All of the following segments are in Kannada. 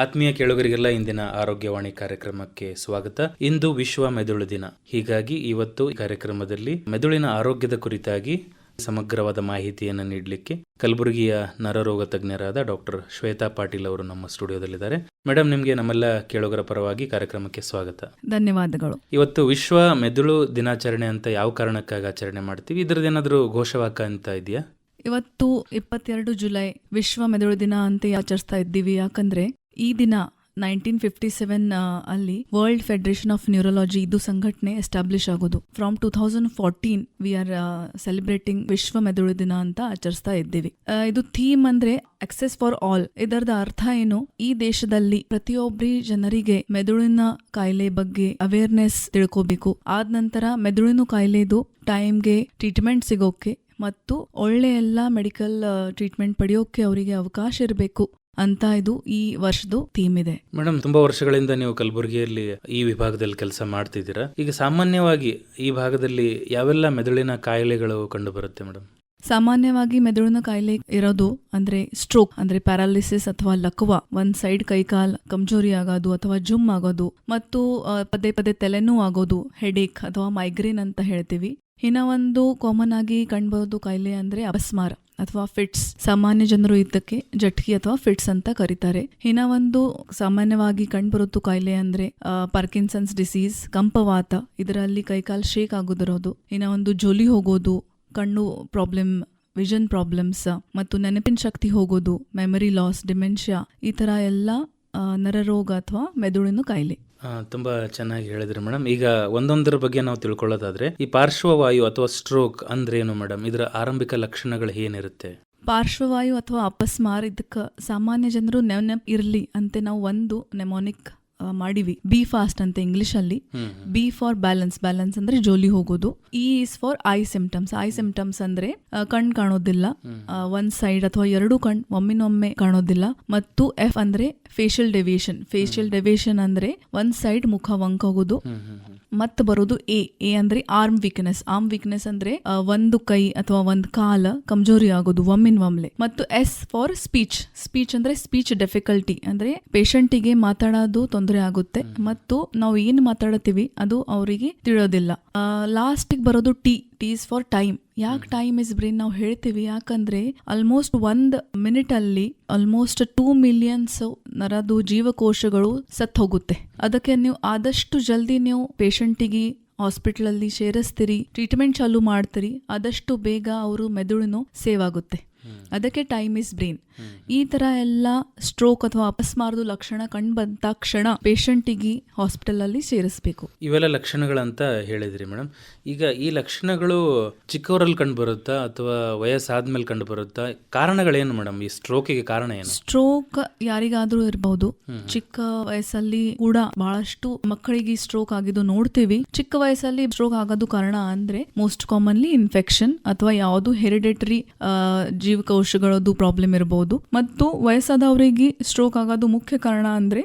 ಆತ್ಮೀಯ ಕೇಳುಗರಿಗೆಲ್ಲ ಇಂದಿನ ಆರೋಗ್ಯವಾಣಿ ಕಾರ್ಯಕ್ರಮಕ್ಕೆ ಸ್ವಾಗತ. ಇಂದು ವಿಶ್ವ ಮೆದುಳು ದಿನ. ಹೀಗಾಗಿ ಇವತ್ತು ಈ ಕಾರ್ಯಕ್ರಮದಲ್ಲಿ ಮೆದುಳಿನ ಆರೋಗ್ಯದ ಕುರಿತಾಗಿ ಸಮಗ್ರವಾದ ಮಾಹಿತಿಯನ್ನು ನೀಡಲಿಕ್ಕೆ ಕಲಬುರಗಿಯ ನರರೋಗ ತಜ್ಞರಾದ ಡಾಕ್ಟರ್ ಶ್ವೇತಾ ಪಾಟೀಲ್ ಅವರು ನಮ್ಮ ಸ್ಟುಡಿಯೋದಲ್ಲಿದ್ದಾರೆ. ಮೇಡಮ್, ನಿಮಗೆ ನಮ್ಮೆಲ್ಲ ಕೇಳುಗರ ಪರವಾಗಿ ಕಾರ್ಯಕ್ರಮಕ್ಕೆ ಸ್ವಾಗತ. ಧನ್ಯವಾದಗಳು. ಇವತ್ತು ವಿಶ್ವ ಮೆದುಳು ದಿನಾಚರಣೆ ಅಂತ ಯಾವ ಕಾರಣಕ್ಕಾಗಿ ಆಚರಣೆ ಮಾಡ್ತೀವಿ? ಇದರದ್ದೇನಾದ್ರೂ ಘೋಷವಾಕ್ಯ ಅಂತ ಇದೆಯಾ? ಇವತ್ತು 22 ಜುಲೈ ವಿಶ್ವ ಮೆದುಳು ದಿನ ಅಂತ ಆಚರಿಸ್ತಾ ಇದ್ದೀವಿ. ಯಾಕಂದ್ರೆ ಈ ದಿನ 1957 ಅಲ್ಲಿ ವರ್ಲ್ಡ್ ಫೆಡರೇಷನ್ ಆಫ್ ನ್ಯೂರಾಲಜಿ ಇದು ಸಂಘಟನೆ ಎಸ್ಟಾಬ್ಲಿಷ್ ಆಗೋದು. ಫ್ರಮ್ 2014 ವಿ ಆರ್ ಸೆಲೆಬ್ರೇಟಿಂಗ್ ವಿಶ್ವ ಮೆದುಳು ದಿನ ಅಂತ ಆಚರಿಸ್ತಾ ಇದ್ದೀವಿ. ಇದು ಥೀಮ್ ಅಂದ್ರೆ ಅಕ್ಸೆಸ್ ಫಾರ್ ಆಲ್. ಇದರದ ಅರ್ಥ ಏನು? ಈ ದೇಶದಲ್ಲಿ ಪ್ರತಿಯೊಬ್ಬರಿ ಜನರಿಗೆ ಮೆದುಳಿನ ಕಾಯಿಲೆ ಬಗ್ಗೆ ಅವೇರ್ನೆಸ್ ತಿಳ್ಕೋಬೇಕು. ಆದ ನಂತರ ಮೆದುಳಿನ ಕಾಯಿಲೆದು ಟೈಮ್ಗೆ ಟ್ರೀಟ್ಮೆಂಟ್ ಸಿಗೋಕೆ ಮತ್ತು ಒಳ್ಳೆ ಎಲ್ಲ ಮೆಡಿಕಲ್ ಟ್ರೀಟ್ಮೆಂಟ್ ಪಡೆಯೋಕೆ ಅವರಿಗೆ ಅವಕಾಶ ಇರಬೇಕು ಅಂತ ಇದು ಈ ವರ್ಷದ ಥೀಮ್ ಇದೆ. ಮೇಡಮ್, ತುಂಬಾ ವರ್ಷಗಳಿಂದ ನೀವು ಕಲಬುರಗಿಯಲ್ಲಿ ಈ ವಿಭಾಗದಲ್ಲಿ ಕೆಲಸ ಮಾಡ್ತಿದ್ದೀರಾ. ಈಗ ಸಾಮಾನ್ಯವಾಗಿ ಈ ಭಾಗದಲ್ಲಿ ಯಾವೆಲ್ಲ ಮೆದುಳಿನ ಕಾಯಿಲೆಗಳು ಕಂಡು ಬರುತ್ತೆ ಮೇಡಮ್? ಸಾಮಾನ್ಯವಾಗಿ ಮೆದುಳಿನ ಕಾಯಿಲೆ ಇರೋದು ಅಂದ್ರೆ ಸ್ಟ್ರೋಕ್ ಅಂದ್ರೆ ಪ್ಯಾರಾಲಿಸಿಸ್ ಅಥವಾ ಲಕ್ವ, ಒಂದ್ ಸೈಡ್ ಕೈಕಾಲ್ ಕಮ್ಜೋರಿ ಆಗೋದು ಅಥವಾ ಜುಮ್ ಆಗೋದು, ಮತ್ತು ಪದೇ ಪದೇ ತಲೆನೋವು ಆಗೋದು, ಹೆಡೇಕ್ ಅಥವಾ ಮೈಗ್ರೇನ್ ಅಂತ ಹೇಳ್ತೀವಿ. ಇನ್ನ ಒಂದು ಕಾಮನ್ ಆಗಿ ಕಂಡುಬರೋದು ಕಾಯಿಲೆ ಅಂದ್ರೆ ಅಪಸ್ಮಾರ ಅಥವಾ ಫಿಟ್ಸ್. ಸಾಮಾನ್ಯ ಜನರು ಇದಕ್ಕೆ ಜಟ್ಕಿ ಅಥವಾ ಫಿಟ್ಸ್ ಅಂತ ಕರೀತಾರೆ. ಇನ್ನ ಒಂದು ಸಾಮಾನ್ಯವಾಗಿ ಕಂಡುಬರೋದು ಕಾಯಿಲೆ ಅಂದ್ರೆ ಪಾರ್ಕಿನ್ಸನ್ಸ್ ಡಿಸೀಸ್, ಕಂಪವಾತ. ಇದರಲ್ಲಿ ಕೈಕಾಲ್ ಶೇಕ್ ಆಗೋದಿರೋದು. ಇನ್ನ ಒಂದು ಜೊಲಿ ಹೋಗೋದು, ಕಣ್ಣು ಪ್ರಾಬ್ಲಮ್, ವಿಷನ್ ಪ್ರಾಬ್ಲಮ್ಸ್, ಮತ್ತು ನೆನಪಿನ ಶಕ್ತಿ ಹೋಗೋದು, ಮೆಮರಿ ಲಾಸ್, ಡಿಮೆನ್ಷಿಯಾ, ಈ ತರ ಎಲ್ಲ ನರರೋಗ ಅಥವಾ ಮೆದುಳಿನ ಕಾಯಿಲೆ. ತುಂಬಾ ಚೆನ್ನಾಗಿ ಹೇಳಿದ್ರಿ ಮೇಡಮ್. ಈಗ ಒಂದೊಂದರ ಬಗ್ಗೆ ನಾವು ತಿಳ್ಕೊಳ್ಳೋದಾದ್ರೆ, ಈ ಪಾರ್ಶ್ವವಾಯು ಅಥವಾ ಸ್ಟ್ರೋಕ್ ಅಂದ್ರೆ ಏನು ಮೇಡಮ್? ಇದರ ಆರಂಭಿಕ ಲಕ್ಷಣಗಳು ಏನಿರುತ್ತೆ? ಪಾರ್ಶ್ವವಾಯು ಅಥವಾ ಅಪಸ್ಮಾರ, ಇದಕ್ಕೆ ಸಾಮಾನ್ಯ ಜನರು ನೆನಪು ಇರ್ಲಿ ಅಂತ ನಾವು ಒಂದು ನೆಮೋನಿಕ್ ಮಾಡಿವಿ. ಬಿ ಫಾಸ್ಟ್ ಅಂತ ಇಂಗ್ಲಿಷ್ ಅಲ್ಲಿ. ಬಿ ಫಾರ್ ಬ್ಯಾಲೆನ್ಸ್, ಬ್ಯಾಲೆನ್ಸ್ ಅಂದ್ರೆ ಜೋಲಿ ಹೋಗೋದು. E is for I symptoms. I symptoms ಅಂದ್ರೆ ಕಣ್ ಕಾಣೋದಿಲ್ಲ, ಒಂದ್ ಸೈಡ್ ಅಥವಾ ಎರಡು ಕಣ್ ಒಮ್ಮಿನೊಮ್ಮೆ ಕಾಣೋದಿಲ್ಲ. ಮತ್ತು ಎಫ್ ಅಂದ್ರೆ ಫೇಶಿಯಲ್ ಡೆವಿಯೇಷನ್. ಫೇಶಿಯಲ್ ಡೆವಿಯೇಷನ್ ಅಂದ್ರೆ ಒಂದ್ ಸೈಡ್ ಮುಖ ವಂಕ್ ಹೋಗೋದು. ಮತ್ತೆ ಬರೋದು ಎ ಅಂದ್ರೆ ಆರ್ಮ್ ವೀಕ್ನೆಸ್. ಆರ್ಮ್ ವೀಕ್ನೆಸ್ ಅಂದ್ರೆ ಒಂದು ಕೈ ಅಥವಾ ಒಂದ್ ಕಾಲ ಕಮ್ಜೋರಿ ಆಗೋದು ಒಮ್ಮಿನೊಮ್ಲೆ. ಮತ್ತು ಎಸ್ ಫಾರ್ ಸ್ಪೀಚ್. ಸ್ಪೀಚ್ ಅಂದ್ರೆ ಸ್ಪೀಚ್ ಡೆಫಿಕಲ್ಟಿ ಅಂದ್ರೆ ಪೇಷಂಟಿಗೆ ಮಾತಾಡೋದು ತೊಂದರೆ ಆಗುತ್ತೆ ಮತ್ತು ನಾವು ಏನ್ ಮಾತಾಡತೀವಿ ಅದು ಅವರಿಗೆ ತಿಳಿಯೋದಿಲ್ಲ. ಲಾಸ್ಟ್ ಬರೋದು ಟಿ ಇಸ್ ಫಾರ್ ಟೈಮ್. ಯಾಕೆ ಟೈಮ್ ಇಸ್ ಬ್ರೇನ್ ನಾವು ಹೇಳ್ತೀವಿ? ಯಾಕಂದ್ರೆ ಆಲ್ಮೋಸ್ಟ್ 1 ಮಿನಿಟ್ ಅಲ್ಲಿ ಆಲ್ಮೋಸ್ಟ್ 2 ಮಿಲಿಯನ್ಸ್ ನರದು ಜೀವಕೋಶಗಳು ಸತ್ ಹೋಗುತ್ತೆ. ಅದಕ್ಕೆ ನೀವು ಆದಷ್ಟು ಜಲ್ದಿ ನೀವು ಪೇಷಂಟಿಗೆ ಹಾಸ್ಪಿಟಲ್ ಅಲ್ಲಿ ಸೇರಿಸ್ತೀರಿ, ಟ್ರೀಟ್ಮೆಂಟ್ ಚಾಲೂ ಮಾಡ್ತೀರಿ, ಆದಷ್ಟು ಬೇಗ ಅವರು ಮೆದುಳಿನ ಸೇವ್ ಆಗುತ್ತೆ. ಅದಕ್ಕೆ ಟೈಮ್ ಇಸ್ ಬ್ರೇನ್. ಈ ತರ ಎಲ್ಲ ಸ್ಟ್ರೋಕ್ ಅಥವಾ ಅಪಸ್ಮಾರದ ಲಕ್ಷಣ ಕಂಡು ಬಂದ ತಕ್ಷಣ ಪೇಷಂಟಿಗೆ ಹಾಸ್ಪಿಟಲ್ ಅಲ್ಲಿ ಸೇರಿಸಬೇಕು. ಇವೆಲ್ಲ ಲಕ್ಷಣಗಳಂತ ಹೇಳಿದ್ರಿ ಮೇಡಮ್. ಈಗ ಈ ಲಕ್ಷಣಗಳು ಚಿಕ್ಕವರಲ್ಲಿ ಕಂಡು ಬರುತ್ತಾ ಅಥವಾ ವಯಸ್ಸಾದ್ಮೇಲೆ ಕಂಡು ಬರುತ್ತಾ? ಕಾರಣಗಳೇನು ಮೇಡಮ್? ಈ ಸ್ಟ್ರೋಕಿಗೆ ಕಾರಣ ಏನು? ಸ್ಟ್ರೋಕ್ ಯಾರಿಗಾದ್ರೂ ಇರಬಹುದು. ಚಿಕ್ಕ ವಯಸ್ಸಲ್ಲಿ ಕೂಡ ಬಹಳಷ್ಟು ಮಕ್ಕಳಿಗೆ ಸ್ಟ್ರೋಕ್ ಆಗಿದ್ದು ನೋಡ್ತೀವಿ. ಚಿಕ್ಕ ವಯಸ್ಸಲ್ಲಿ ಸ್ಟ್ರೋಕ್ ಆಗೋದು ಕಾರಣ ಅಂದ್ರೆ ಮೋಸ್ಟ್ ಕಾಮನ್ಲಿ ಇನ್ಫೆಕ್ಷನ್ ಅಥವಾ ಯಾವುದು ಹೆರಿಡೇಟರಿ ಜೀವಕೋಶಗಳದ್ದು ಪ್ರಾಬ್ಲಮ್ ಇರಬಹುದು. ಮತ್ತು ವಯಸ್ಸಾದವರಿಗೆ ಸ್ಟ್ರೋಕ್ ಆಗೋದು ಮುಖ್ಯ ಕಾರಣ ಅಂದ್ರೆ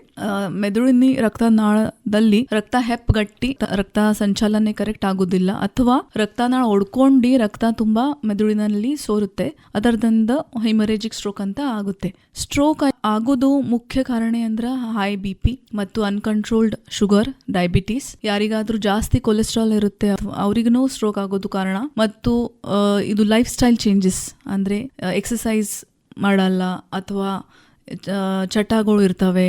ಮೆದುಳಿನ ರಕ್ತನಾಳದಲ್ಲಿ ರಕ್ತ ಹೆಪ್ಪುಗಟ್ಟಿ ರಕ್ತ ಸಂಚಾಲನೆ ಕರೆಕ್ಟ್ ಆಗುದಿಲ್ಲ, ಅಥವಾ ರಕ್ತನಾಳ ಒಡ್ಕೊಂಡು ರಕ್ತ ತುಂಬಾ ಮೆದುಳಿನಲ್ಲಿ ಸೋರುತ್ತೆ. ಅದರದಿಂದ ಹೆಮರೇಜಿಕ್ ಸ್ಟ್ರೋಕ್ ಅಂತ ಆಗುತ್ತೆ. ಸ್ಟ್ರೋಕ್ ಆಗೋದು ಮುಖ್ಯ ಕಾರಣ ಅಂದ್ರೆ ಹೈ BP ಮತ್ತು ಅನ್ಕಂಟ್ರೋಲ್ಡ್ ಶುಗರ್, ಡಯಾಬಿಟೀಸ್. ಯಾರಿಗಾದ್ರೂ ಜಾಸ್ತಿ ಕೊಲೆಸ್ಟ್ರಾಲ್ ಇರುತ್ತೆ ಅವ್ರಿಗೂ ಸ್ಟ್ರೋಕ್ ಆಗೋದು ಕಾರಣ. ಮತ್ತು ಇದು ಲೈಫ್ ಸ್ಟೈಲ್ ಚೇಂಜಸ್ ಅಂದ್ರೆ ಎಕ್ಸಸೈಸ್ ಮಾಡಲ್ಲ ಅಥವಾ ಚಟಗಳು ಇರ್ತವೆ,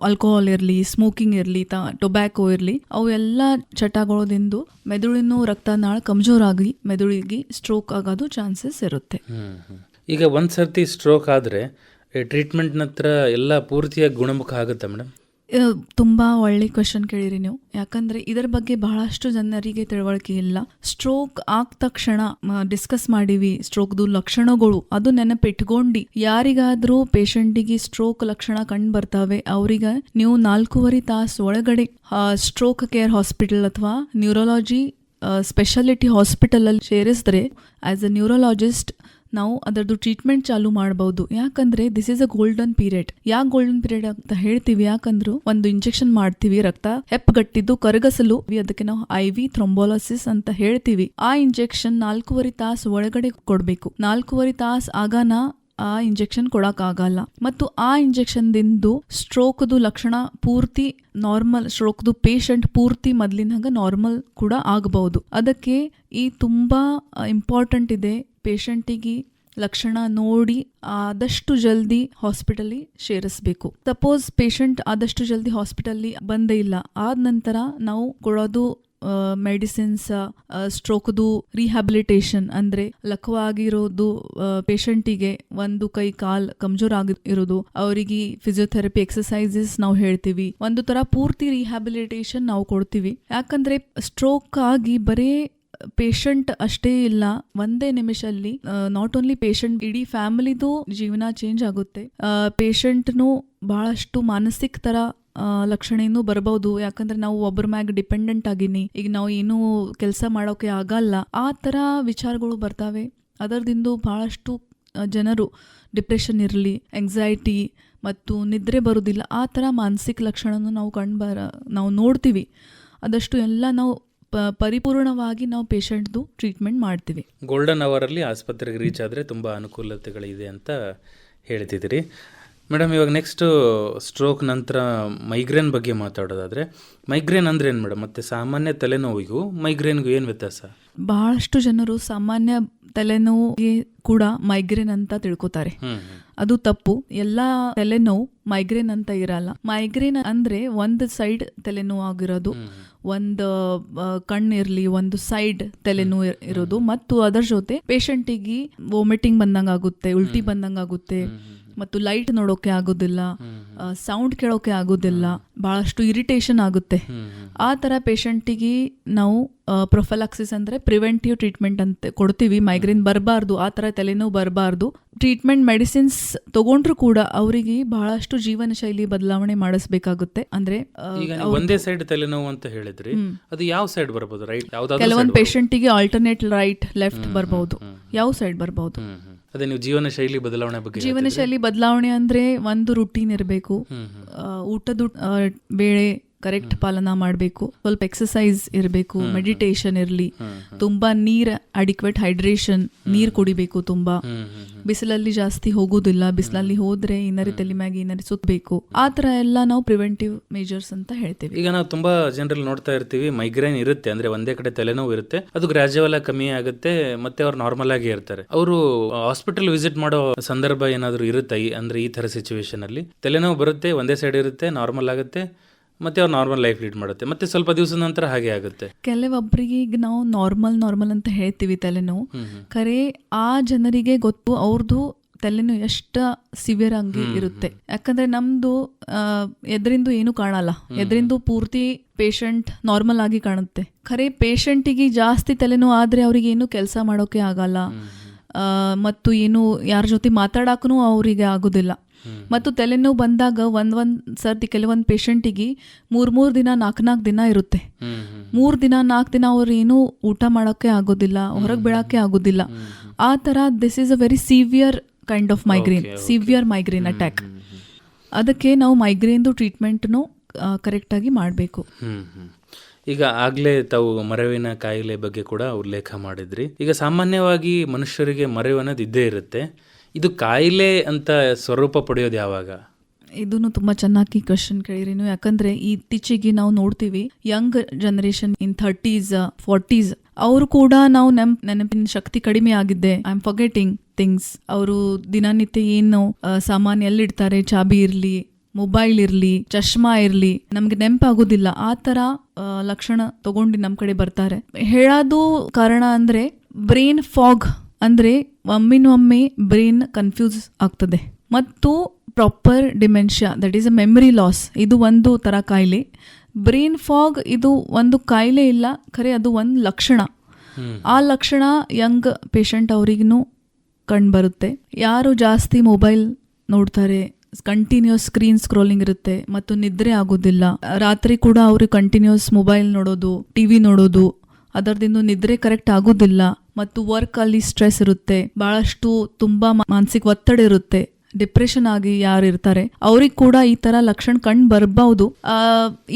ಆಲ್ಕೋಹಾಲ್ ಇರಲಿ, ಸ್ಮೋಕಿಂಗ್ ಇರಲಿ, ಟೊಬ್ಯಾಕೋ ಇರಲಿ, ಅವು ಎಲ್ಲ ಚಟಗಳದಿಂದ ಮೆದುಳಿನ ರಕ್ತನಾಳ ಕಮ್ಜೋರಾಗಿ ಮೆದುಳಿಗೆ ಸ್ಟ್ರೋಕ್ ಆಗೋದು ಚಾನ್ಸಸ್ ಇರುತ್ತೆ. ಈಗ ಒಂದ್ ಸರ್ತಿ ಸ್ಟ್ರೋಕ್ ಆದ್ರೆ ಟ್ರೀಟ್ಮೆಂಟ್ ನಂತರ ಎಲ್ಲ ಪೂರ್ತಿಯಾಗಿ ಗುಣಮುಖ ಆಗುತ್ತೆ ಮೇಡಮ್? ತುಂಬಾ ಒಳ್ಳೆ ಕ್ವೆಶನ್ ಕೇಳಿರಿ ನೀವು. ಯಾಕಂದ್ರೆ ಇದರ ಬಗ್ಗೆ ಬಹಳಷ್ಟು ಜನರಿಗೆ ತಿಳುವಳಿಕೆ ಇಲ್ಲ. ಸ್ಟ್ರೋಕ್ ಆದ ತಕ್ಷಣ ಡಿಸ್ಕಸ್ ಮಾಡಿವಿ ಸ್ಟ್ರೋಕ್ದು ಲಕ್ಷಣಗಳು, ಅದು ನೆನಪಿಟ್ಕೊಂಡು ಯಾರಿಗಾದ್ರೂ ಪೇಷಂಟಿಗೆ ಸ್ಟ್ರೋಕ್ ಲಕ್ಷಣ ಕಂಡು ಬರ್ತಾವೆ ಅವ್ರಿಗೆ ನೀವು 4.5 ತಾಸು ಒಳಗಡೆ ಸ್ಟ್ರೋಕ್ ಕೇರ್ ಹಾಸ್ಪಿಟಲ್ ಅಥವಾ ನ್ಯೂರಾಲಜಿ ಸ್ಪೆಷಾಲಿಟಿ ಹಾಸ್ಪಿಟಲ್ ಅಲ್ಲಿ ಸೇರಿಸಿದ್ರೆ ಆಸ್ ಅ ನ್ಯೂರಾಲಜಿಸ್ಟ್ ನಾವು ಅದರದ್ದು ಟ್ರೀಟ್ಮೆಂಟ್ ಚಾಲೂ ಮಾಡಬಹುದು. ಯಾಕಂದ್ರೆ this is a golden period. ಯಾಕೆ ಗೋಲ್ಡನ್ ಪೀರಿಯಡ್ ಅಂತ ಹೇಳ್ತೀವಿ? ಯಾಕಂದ್ರೆ ಒಂದು ಇಂಜೆಕ್ಷನ್ ಮಾಡ್ತೀವಿ ರಕ್ತ ಹೆಪ್ಪುಗಟ್ಟಿದ್ದು ಕರಗಸಲು, ಅದಕ್ಕೆ ನಾವು IV ಥ್ರೊಂಬೋಲಿಸಿಸ್ ಅಂತ ಹೇಳ್ತೀವಿ. ಆ ಇಂಜೆಕ್ಷನ್ 4.5 ತಾಸು ಒಳಗಡೆ ಕೊಡ್ಬೇಕು. 4.5 ತಾಸು ಆಗಾನ ಆ ಇಂಜೆಕ್ಷನ್ ಕೊಡಕ್ಕಾಗಲ್ಲ. ಮತ್ತು ಆ ಇಂಜೆಕ್ಷನ್ದಿಂದು ಸ್ಟ್ರೋಕ್ದು ಲಕ್ಷಣ ಪೂರ್ತಿ ನಾರ್ಮಲ್, ಸ್ಟ್ರೋಕ್ದು ಪೇಷಂಟ್ ಪೂರ್ತಿ ಮೊದ್ಲಿನ ಹಂಗ ನಾರ್ಮಲ್ ಕೂಡ ಆಗಬಹುದು. ಅದಕ್ಕೆ ಈ ತುಂಬಾ ಇಂಪಾರ್ಟೆಂಟ್ ಇದೆ ಪೇಷಂಟಿಗೆ ಲಕ್ಷಣ ನೋಡಿ ಆದಷ್ಟು ಜಲ್ದಿ ಹಾಸ್ಪಿಟಲ್ ಸೇರಿಸಬೇಕು. ಸಪೋಸ್ ಪೇಷಂಟ್ ಆದಷ್ಟು ಜಲ್ದಿ ಹಾಸ್ಪಿಟಲ್ ಬಂದೇ ಇಲ್ಲ, ಆದ ನಂತರ ನಾವು ಕೊಡೋದು ಮೆಡಿಸಿನ್ಸ್, ಸ್ಟ್ರೋಕ್ದು ರಿಹ್ಯಾಬಿಲಿಟೇಷನ್ ಅಂದ್ರೆ ಲಘುವಾಗಿರೋದು, ಪೇಷಂಟಿಗೆ ಒಂದು ಕೈ ಕಾಲ್ ಕಮ್ಜೋರ್ ಆಗಿರೋದು ಅವರಿಗೆ ಫಿಸಿಯೋಥೆರಪಿ ಎಕ್ಸಸೈಸಸ್ ನಾವು ಹೇಳ್ತೀವಿ. ಒಂದು ತರ ಪೂರ್ತಿ ರಿಹ್ಯಾಬಿಲಿಟೇಷನ್ ನಾವು ಕೊಡ್ತೀವಿ. ಯಾಕಂದ್ರೆ ಸ್ಟ್ರೋಕ್ ಆಗಿ ಬರೇ ಪೇಷಂಟ್ ಅಷ್ಟೇ ಇಲ್ಲ, ಒಂದೇ ನಿಮಿಷಲ್ಲಿ ನಾಟ್ ಓನ್ಲಿ ಪೇಷಂಟ್, ಇಡೀ ಫ್ಯಾಮಿಲಿದು ಜೀವನ ಚೇಂಜ್ ಆಗುತ್ತೆ. ಪೇಷಂಟ್ನು ಬಹಳಷ್ಟು ಮಾನಸಿಕ ತರ ಲಕ್ಷಣನೂ ಬರಬಹುದು. ಯಾಕಂದ್ರೆ ನಾವು ಒಬ್ಬರ ಮ್ಯಾಗ ಡಿಪೆಂಡೆಂಟ್ ಆಗಿನಿ, ಈಗ ನಾವು ಏನೂ ಕೆಲಸ ಮಾಡೋಕೆ ಆಗಲ್ಲ, ಆ ತರ ವಿಚಾರಗಳು ಬರ್ತಾವೆ. ಅದರದಿಂದ ಬಹಳಷ್ಟು ಜನರು ಡಿಪ್ರೆಷನ್ ಇರಲಿ, ಎಂಗ್ಸೈಟಿ ಮತ್ತು ನಿದ್ರೆ ಬರೋದಿಲ್ಲ, ಆ ಥರ ಮಾನಸಿಕ ಲಕ್ಷಣನೂ ನಾವು ನೋಡ್ತೀವಿ. ಅದಷ್ಟು ಎಲ್ಲ ನಾವು ಪರಿಪೂರ್ಣವಾಗಿ ನಾವು ಪೇಷಂಟ್ದು ಟ್ರೀಟ್ಮೆಂಟ್ ಮಾಡ್ತೀವಿ. ಗೋಲ್ಡನ್ ಅವರಲ್ಲಿ ಆಸ್ಪತ್ರೆಗೆ ರೀಚ್ ಆದರೆ ತುಂಬ ಅನುಕೂಲತೆಗಳಿದೆ ಅಂತ ಹೇಳ್ತಿದ್ದೀರಿ ಮೇಡಮ್. ಇವಾಗ ನೆಕ್ಸ್ಟು ಸ್ಟ್ರೋಕ್ ನಂತರ ಮೈಗ್ರೇನ್ ಬಗ್ಗೆ ಮಾತಾಡೋದಾದರೆ, ಮೈಗ್ರೇನ್ ಅಂದ್ರೆ ಏನು ಮೇಡಮ್? ಮತ್ತು ಸಾಮಾನ್ಯ ತಲೆನೋವಿಗೂ ಮೈಗ್ರೇನ್ಗೂ ಏನು ವ್ಯತ್ಯಾಸ? ಬಹಳಷ್ಟು ಜನರು ಸಾಮಾನ್ಯ ತಲೆನೋವಿಗೆ ಕೂಡ ಮೈಗ್ರೇನ್ ಅಂತ ತಿಳ್ಕೊತಾರೆ. ಅದು ತಪ್ಪು. ಎಲ್ಲಾ ತಲೆನೋವು ಮೈಗ್ರೇನ್ ಅಂತ ಇರಲ್ಲ. ಮೈಗ್ರೇನ್ ಅಂದ್ರೆ ಒಂದು ಸೈಡ್ ತಲೆನೋವು ಆಗಿರೋದು, ಒಂದು ಕಣ್ಣು ಇರ್ಲಿ, ಒಂದು ಸೈಡ್ ತಲೆನೋವು ಇರೋದು, ಮತ್ತು ಅದರ ಜೊತೆ ಪೇಷಂಟಿಗೆ ವಾಮಿಟಿಂಗ್ ಬಂದಂಗ ಆಗುತ್ತೆ, ಉಲ್ಟಿ ಬಂದಂಗ ಆಗುತ್ತೆ, ಮತ್ತು ಲೈಟ್ ನೋಡೋಕೆ ಆಗೋದಿಲ್ಲ, ಸೌಂಡ್ ಕೇಳೋಕೆ ಆಗೋದಿಲ್ಲ, ಬಹಳಷ್ಟು ಇರಿಟೇಷನ್ ಆಗುತ್ತೆ. ಆ ತರ ಪೇಷಂಟಿಗೆ ನಾವು ಪ್ರೊಫೈಲಾಕ್ಸಿಸ್ ಅಂದ್ರೆ ಪ್ರಿವೆಂಟಿವ್ ಟ್ರೀಟ್ಮೆಂಟ್ ಅಂತ ಕೊಡ್ತೀವಿ. ಮೈಗ್ರೇನ್ ಬರಬಾರ್ದು, ಆ ತರ ತಲೆನೋವು ಬರಬಾರ್ದು. ಟ್ರೀಟ್ಮೆಂಟ್ ಮೆಡಿಸಿನ್ಸ್ ತಗೊಂಡ್ರು ಕೂಡ ಅವರಿಗೆ ಬಹಳಷ್ಟು ಜೀವನ ಶೈಲಿ ಬದಲಾವಣೆ ಮಾಡಿಸ್ಬೇಕಾಗುತ್ತೆ. ಅಂದ್ರೆ ಒಂದೇ ಸೈಡ್ ತಲೆನೋವು ಅಂತ ಹೇಳಿದ್ರಿ, ಅದು ಯಾವ ಸೈಡ್ ಬರಬಹುದು? ರೈಟ್? ಕೆಲವೊಂದು ಪೇಷಂಟಿಗೆ ಆಲ್ಟರ್ನೇಟ್ ರೈಟ್ ಲೆಫ್ಟ್ ಬರಬಹುದು, ಯಾವ ಸೈಡ್ ಬರಬಹುದು. ಅದೇ ನೀವು ಜೀವನ ಶೈಲಿ ಬದಲಾವಣೆ ಬಗ್ಗೆ. ಜೀವನ ಶೈಲಿ ಬದಲಾವಣೆ ಅಂದ್ರೆ ಒಂದು ರೂಟೀನ್ ಇರಬೇಕು, ಊಟದ ವೇಳೆ ಕರೆಕ್ಟ್ ಪಾಲನಾ ಮಾಡಬೇಕು, ಸ್ವಲ್ಪ ಎಕ್ಸಸೈಸ್ ಇರಬೇಕು, ಮೆಡಿಟೇಷನ್ ಇರಲಿ, ತುಂಬಾ ನೀರ್ ಅಡಿಕ್ವೇಟ್ ಹೈಡ್ರೇಷನ್, ನೀರ್ ಕುಡಿಬೇಕು, ತುಂಬಾ ಬಿಸಿಲಲ್ಲಿ ಜಾಸ್ತಿ ಹೋಗೋದಿಲ್ಲ, ಬಿಸಿಲಲ್ಲಿ ಹೋದ್ರೆ ಇನ್ನರಿ ತಲೆ ಮ್ಯಾಗ ಇನ್ನರಿ ಸುತ್ತಬೇಕು, ಆ ತರ ಎಲ್ಲ ನಾವು ಪ್ರಿವೆಂಟಿವ್ ಮೇಜರ್ಸ್ ಅಂತ ಹೇಳ್ತೀವಿ. ಈಗ ನಾವು ತುಂಬಾ ಜನರಲ್ಲಿ ನೋಡ್ತಾ ಇರ್ತೀವಿ, ಮೈಗ್ರೇನ್ ಇರುತ್ತೆ ಅಂದ್ರೆ ಒಂದೇ ಕಡೆ ತಲೆನೋವು ಇರುತ್ತೆ, ಅದು ಗ್ರಾಜುವಲ್ ಆಗಿ ಕಮ್ಮಿ ಆಗುತ್ತೆ, ಮತ್ತೆ ಅವ್ರು ನಾರ್ಮಲ್ ಆಗಿ ಇರ್ತಾರೆ. ಅವರು ಹಾಸ್ಪಿಟಲ್ ವಿಸಿಟ್ ಮಾಡೋ ಸಂದರ್ಭ ಏನಾದ್ರು ಇರುತ್ತೆ ಅಂದ್ರೆ ಈ ತರ ಸಿಚುವೇಶನ್ ಅಲ್ಲಿ ತಲೆನೋವು ಬರುತ್ತೆ, ಒಂದೇ ಸೈಡ್ ಇರುತ್ತೆ, ನಾರ್ಮಲ್ ಆಗುತ್ತೆ, ಮತ್ತೆ ಅವ್ರು ನಾರ್ಮಲ್ ಲೈಫ್ ಲೀಡ್ ಮಾಡುತ್ತೆ, ಮತ್ತೆ ಸ್ವಲ್ಪ ದಿವಸದ ನಂತರ ಹಾಗೆ ಆಗುತ್ತೆ. ಕೆಲವೊಬ್ಬರಿಗೆ ಈಗ ನಾವು ನಾರ್ಮಲ್ ಅಂತ ಹೇಳ್ತೀವಿ ತಲೆನೋವು, ಖರೆ ಆ ಜನರಿಗೆ ಗೊತ್ತು ಅವ್ರದ್ದು ತಲೆನೋವು ಎಷ್ಟು ಸಿವಿಯರ್ ಆಗಿ ಇರುತ್ತೆ. ಯಾಕಂದ್ರೆ ನಮ್ದು ಎದ್ರಿಂದ ಏನು ಕಾಣಲ್ಲ, ಎದ್ರಿಂದ ಪೂರ್ತಿ ಪೇಷಂಟ್ ನಾರ್ಮಲ್ ಆಗಿ ಕಾಣುತ್ತೆ. ಖರೆ ಪೇಷಂಟಿಗೆ ಜಾಸ್ತಿ ತಲೆನೋವು ಆದ್ರೆ ಅವ್ರಿಗೆ ಏನು ಕೆಲಸ ಮಾಡೋಕೆ ಆಗಲ್ಲ, ಮತ್ತು ಏನು ಯಾರ ಜೊತೆ ಮಾತಾಡಕ್ಕೂ ಅವರಿಗೆ ಆಗೋದಿಲ್ಲ. ಮತ್ತು ತಲೆನೋವು ಬಂದಾಗ ಒಂದ್ ಸರ್ತಿ ಕೆಲವೊಂದು ಪೇಷಂಟಿಗೆ 3 ದಿನ 4 ದಿನ ಇರುತ್ತೆ. 3 ದಿನ 4 ದಿನ ಅವ್ರು ಏನು ಊಟ ಮಾಡೋಕೆ ಆಗೋದಿಲ್ಲ, ಹೊರಗೆ ಬೀಳಕ್ಕೆ ಆಗೋದಿಲ್ಲ. ಆ ತರ this is a very severe kind of migraine, severe migraine attack. ಅದಕ್ಕೆ ನಾವು ಮೈಗ್ರೇನ್ದು ಟ್ರೀಟ್ಮೆಂಟ್ನು ಕರೆಕ್ಟಾಗಿ ಮಾಡಬೇಕು. ಈಗ ಆಗ್ಲೇ ತಾವು ಮರೆವಿನ ಕಾಯಿಲೆ ಬಗ್ಗೆ ಕೂಡ ಉಲ್ಲೇಖ ಮಾಡಿದ್ರಿ. ಈಗ ಸಾಮಾನ್ಯವಾಗಿ ಮನುಷ್ಯರಿಗೆ ಮರೆವು ಅನ್ನೋದು ಇದ್ದೇ ಇರುತ್ತೆ, ಇದು ಕಾಯಿಲೆ ಅಂತ ಸ್ವರೂಪ ಪಡೆಯೋದು ಯಾವಾಗ? ಇದನ್ನು ತುಂಬಾ ಚೆನ್ನಾಗಿ ಕ್ವಶನ್ ಕೇಳಿರಿ ನೀವು. ಯಾಕಂದ್ರೆ ಇತ್ತೀಚೆಗೆ ನಾವು ನೋಡ್ತೀವಿ ಯಂಗ್ ಜನರೇಷನ್ ಇನ್ 30s 40s ಅವರು ಕೂಡ ನಾವು ನೆನಪಿನ ಶಕ್ತಿ ಕಡಿಮೆ ಆಗಿದೆ, ಐ ಆಮ್ ಫರ್ಗೆಟಿಂಗ್ ಥಿಂಗ್ಸ್. ಅವರು ದಿನನಿತ್ಯ ಏನು ಸಾಮಾನು ಎಲ್ಲಿಡ್ತಾರೆ, ಚಾಬಿ ಇರ್ಲಿ, ಮೊಬೈಲ್ ಇರ್ಲಿ, ಚಶ್ಮಾ ಇರ್ಲಿ, ನಮ್ಗೆ ನೆನಪಾಗೋದಿಲ್ಲ. ಆ ತರ ಲಕ್ಷಣ ತಗೊಂಡು ನಮ್ ಕಡೆ ಬರ್ತಾರೆ. ಹೇಳೋದು ಕಾರಣ ಅಂದ್ರೆ ಬ್ರೈನ್ ಫಾಗ್, ಅಂದ್ರೆ ಒಮ್ಮಿನೊಮ್ಮೆ ಬ್ರೈನ್ ಕನ್ಫ್ಯೂಸ್ ಆಗ್ತದೆ, ಮತ್ತು proper dementia, that is a memory loss, ಇದು ಒಂದು ತರ ಕಾಯಿಲೆ. ಬ್ರೈನ್ ಫಾಗ್ ಇದು ಒಂದು ಕಾಯಿಲೆ ಇಲ್ಲ, ಖರೆ ಅದು ಒಂದು ಲಕ್ಷಣ. ಆ ಲಕ್ಷಣ ಯಂಗ್ ಪೇಷಂಟ್ ಅವರಿಗೂ ಕಂಡು ಬರುತ್ತೆ. ಯಾರು ಜಾಸ್ತಿ ಮೊಬೈಲ್ ನೋಡ್ತಾರೆ, ಕಂಟಿನ್ಯೂಸ್ ಸ್ಕ್ರೀನ್ ಸ್ಕ್ರೋಲಿಂಗ್ ಇರುತ್ತೆ, ಮತ್ತು ನಿದ್ರೆ ಆಗೋದಿಲ್ಲ, ರಾತ್ರಿ ಕೂಡ ಅವ್ರಿಗೆ ಕಂಟಿನ್ಯೂಸ್ ಮೊಬೈಲ್ ನೋಡೋದು, ಟಿವಿ ನೋಡೋದು, ಅದರದಿಂದ ನಿದ್ರೆ ಕರೆಕ್ಟ್ ಆಗೋದಿಲ್ಲ, ಮತ್ತು ವರ್ಕ್ ಅಲ್ಲಿ ಸ್ಟ್ರೆಸ್ ಇರುತ್ತೆ, ಬಹಳಷ್ಟು ತುಂಬಾ ಮಾನಸಿಕ ಒತ್ತಡ ಇರುತ್ತೆ, ಡಿಪ್ರೆಷನ್ ಆಗಿ ಯಾರು ಇರ್ತಾರೆ ಅವ್ರಿಗೆ ಕೂಡ ಈ ತರ ಲಕ್ಷಣ ಕಂಡು ಬರ್ಬಹುದು.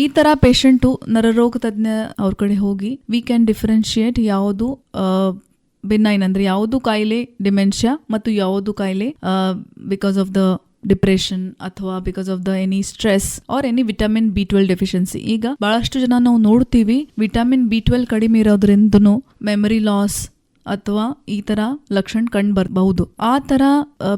ಈ ತರ ಪೇಷಂಟು ನರರೋಗ ತಜ್ಞ ಅವ್ರ ಕಡೆ ಹೋಗಿ ವಿ ಕ್ಯಾನ್ ಡಿಫರೆನ್ಶಿಯೇಟ್ ಯಾವುದು ಬೆನ್ನೈನ್ ಅಂದ್ರೆ ಯಾವುದು ಕಾಯಿಲೆ ಡಿಮೆನ್ಷಿಯಾ ಮತ್ತು ಯಾವುದು ಕಾಯಿಲೆ ಬಿಕಾಸ್ ಆಫ್ ದ ಡಿಪ್ರೆಷನ್ ಅಥವಾ because of the any stress R any vitamin B12 deficiency. ಈಗ ಬಹಳಷ್ಟು ಜನ ನಾವು ನೋಡ್ತೀವಿ ವಿಟಮಿನ್ B12 ಕಡಿಮೆ ಇರೋದ್ರಿಂದನು ಮೆಮರಿ ಲಾಸ್ ಅಥವಾ ಈ ತರ ಲಕ್ಷಣ ಕಂಡು ಬರಬಹುದು. ಆ ತರ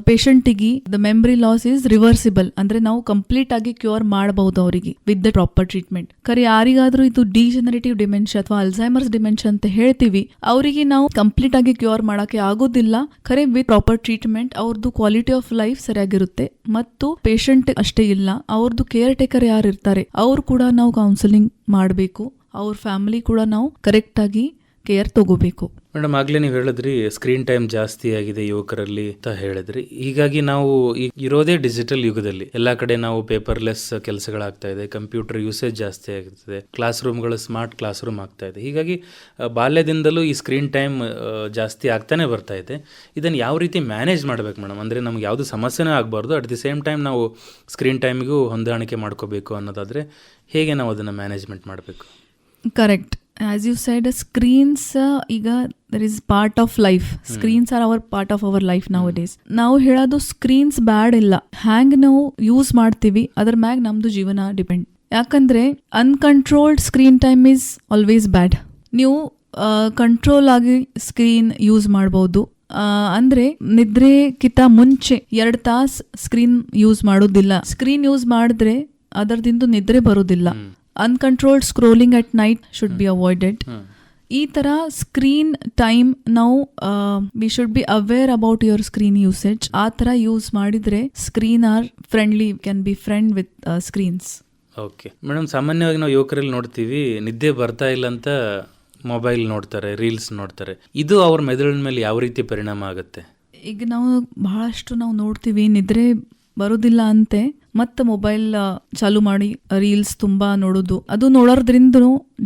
ಪೇಷಂಟಿಗೆ the memory loss is reversible, ಅಂದ್ರೆ ನಾವು ಕಂಪ್ಲೀಟ್ ಆಗಿ ಕ್ಯೂರ್ ಮಾಡಬಹುದು ಅವರಿಗೆ ವಿತ್ ದ ಪ್ರಾಪರ್ ಟ್ರೀಟ್ಮೆಂಟ್. ಖರೆ ಯಾರಿಗಾದ್ರೂ ಇದು ಡಿಜನರೇಟಿವ್ ಡಿಮೆನ್ಷಿಯಾ ಅಥವಾ ಅಲ್ಝೈಮರ್ಸ್ ಡಿಮೆನ್ಷಿಯಾ ಅಂತ ಹೇಳ್ತೀವಿ, ಅವರಿಗೆ ನಾವು ಕಂಪ್ಲೀಟ್ ಆಗಿ ಕ್ಯೂರ್ ಮಾಡಕ್ಕೆ ಆಗೋದಿಲ್ಲ. ಖರೆ ವಿತ್ ಪ್ರಾಪರ್ ಟ್ರೀಟ್ಮೆಂಟ್ ಅವ್ರದ್ದು ಕ್ವಾಲಿಟಿ ಆಫ್ ಲೈಫ್ ಸರಿಯಾಗಿರುತ್ತೆ. ಮತ್ತು ಪೇಷಂಟ್ ಅಷ್ಟೇ ಇಲ್ಲ, ಅವ್ರದ್ದು ಕೇರ್ ಟೇಕರ್ ಯಾರು ಇರ್ತಾರೆ ಅವ್ರು ಕೂಡ ನಾವು ಕೌನ್ಸಿಲಿಂಗ್ ಮಾಡಬೇಕು. ಅವ್ರ ಫ್ಯಾಮಿಲಿ ಕೂಡ ನಾವು ಕರೆಕ್ಟ್ ಆಗಿ ಕೇರ್ ತಗೋಬೇಕು. ಮೇಡಮ್, ಆಗ್ಲೇ ನೀವು ಹೇಳಿದ್ರಿ ಸ್ಕ್ರೀನ್ ಟೈಮ್ ಜಾಸ್ತಿ ಆಗಿದೆ ಯುವಕರಲ್ಲಿ ಅಂತ ಹೇಳಿದ್ರಿ. ಹೀಗಾಗಿ ನಾವು ಇರೋದೇ ಡಿಜಿಟಲ್ ಯುಗದಲ್ಲಿ, ಎಲ್ಲಾ ಕಡೆ ನಾವು ಪೇಪರ್ಲೆಸ್ ಕೆಲಸಗಳಾಗ್ತಾ ಇದೆ, ಕಂಪ್ಯೂಟರ್ ಯೂಸೇಜ್ ಜಾಸ್ತಿ ಆಗ್ತದೆ, ಕ್ಲಾಸ್ ರೂಮ್ಗಳು ಸ್ಮಾರ್ಟ್ ಕ್ಲಾಸ್ ರೂಮ್ ಆಗ್ತಾ ಇದೆ. ಹೀಗಾಗಿ ಬಾಲ್ಯದಿಂದಲೂ ಈ ಸ್ಕ್ರೀನ್ ಟೈಮ್ ಜಾಸ್ತಿ ಆಗ್ತಾನೆ ಬರ್ತಾ ಇದೆ. ಇದನ್ನು ಯಾವ ರೀತಿ ಮ್ಯಾನೇಜ್ ಮಾಡ್ಬೇಕು ಮೇಡಮ್? ಅಂದರೆ ನಮ್ಗೆ ಯಾವುದು ಸಮಸ್ಯೆನೇ ಆಗಬಾರ್ದು, ಅಟ್ ದಿ ಸೇಮ್ ಟೈಮ್ ನಾವು ಸ್ಕ್ರೀನ್ ಟೈಮಿಗೂ ಹೊಂದಾಣಿಕೆ ಮಾಡ್ಕೋಬೇಕು ಅನ್ನೋದಾದರೆ ಹೇಗೆ ನಾವು ಅದನ್ನು ಮ್ಯಾನೇಜ್ಮೆಂಟ್ ಮಾಡಬೇಕು? Correct. As you said, screens ಈಗ there is part of life. Screens are our part of our life nowadays. ನಾವು ಹೇಳೋದು ಸ್ಕ್ರೀನ್ಸ್ ಬ್ಯಾಡ್ ಇಲ್ಲ, ಹ್ಯಾಂಗ್ ನಾವು ಯೂಸ್ ಮಾಡ್ತೀವಿ ಅದ್ರ ಮ್ಯಾಗ ನಮ್ದು ಜೀವನ ಡಿಪೆಂಡ್. ಯಾಕಂದ್ರೆ uncontrolled screen time is always bad. ನೀವು ಕಂಟ್ರೋಲ್ ಆಗಿ ಸ್ಕ್ರೀನ್ ಯೂಸ್ ಮಾಡ್ಬೋದು. ಅಂದ್ರೆ ನಿದ್ರೆಗಿಂತ ಮುಂಚೆ 2 ತಾಸು ಸ್ಕ್ರೀನ್ ಯೂಸ್ ಮಾಡೋದಿಲ್ಲ. ಸ್ಕ್ರೀನ್ ಯೂಸ್ ಮಾಡಿದ್ರೆ ಅದರದಿಂದ ನಿದ್ರೆ ಬರೋದಿಲ್ಲ. Uncontrolled scrolling at night should be avoided. ಈ ತರ ಸ್ಕ್ರೀನ್ ಟೈಮ್ ನಾವು we should be aware about your screen usage. ಆ ತರ ಯೂಸ್ ಮಾಡಿದ್ರೆ screen are friendly, can be friend with screens. Okay madam, ಸಾಮಾನ್ಯವಾಗಿ ನಾವು ಯುವಕರಲ್ಲಿ ನೋಡ್ತೀವಿ ನಿದ್ದೆ ಬರ್ತಾ ಇಲ್ಲ ಅಂತ ಮೊಬೈಲ್ ನೋಡ್ತಾರೆ, ರೀಲ್ಸ್ ನೋಡ್ತಾರೆ. ಇದು ಅವ್ರ ಮೆದುಳಿನ ಮೇಲೆ ಯಾವ ರೀತಿ ಪರಿಣಾಮ ಆಗುತ್ತೆ? ಈಗ ನಾವು ಬಹಳಷ್ಟು ನಾವು ನೋಡ್ತೀವಿ ನಿದ್ರೆ ಬರೋದಿಲ್ಲ ಅಂತೆ ಮತ್ತೆ ಮೊಬೈಲ್ ಚಾಲು ಮಾಡಿ ರೀಲ್ಸ್ ತುಂಬಾ ನೋಡೋದು. ಅದು ನೋಡೋದ್ರಿಂದ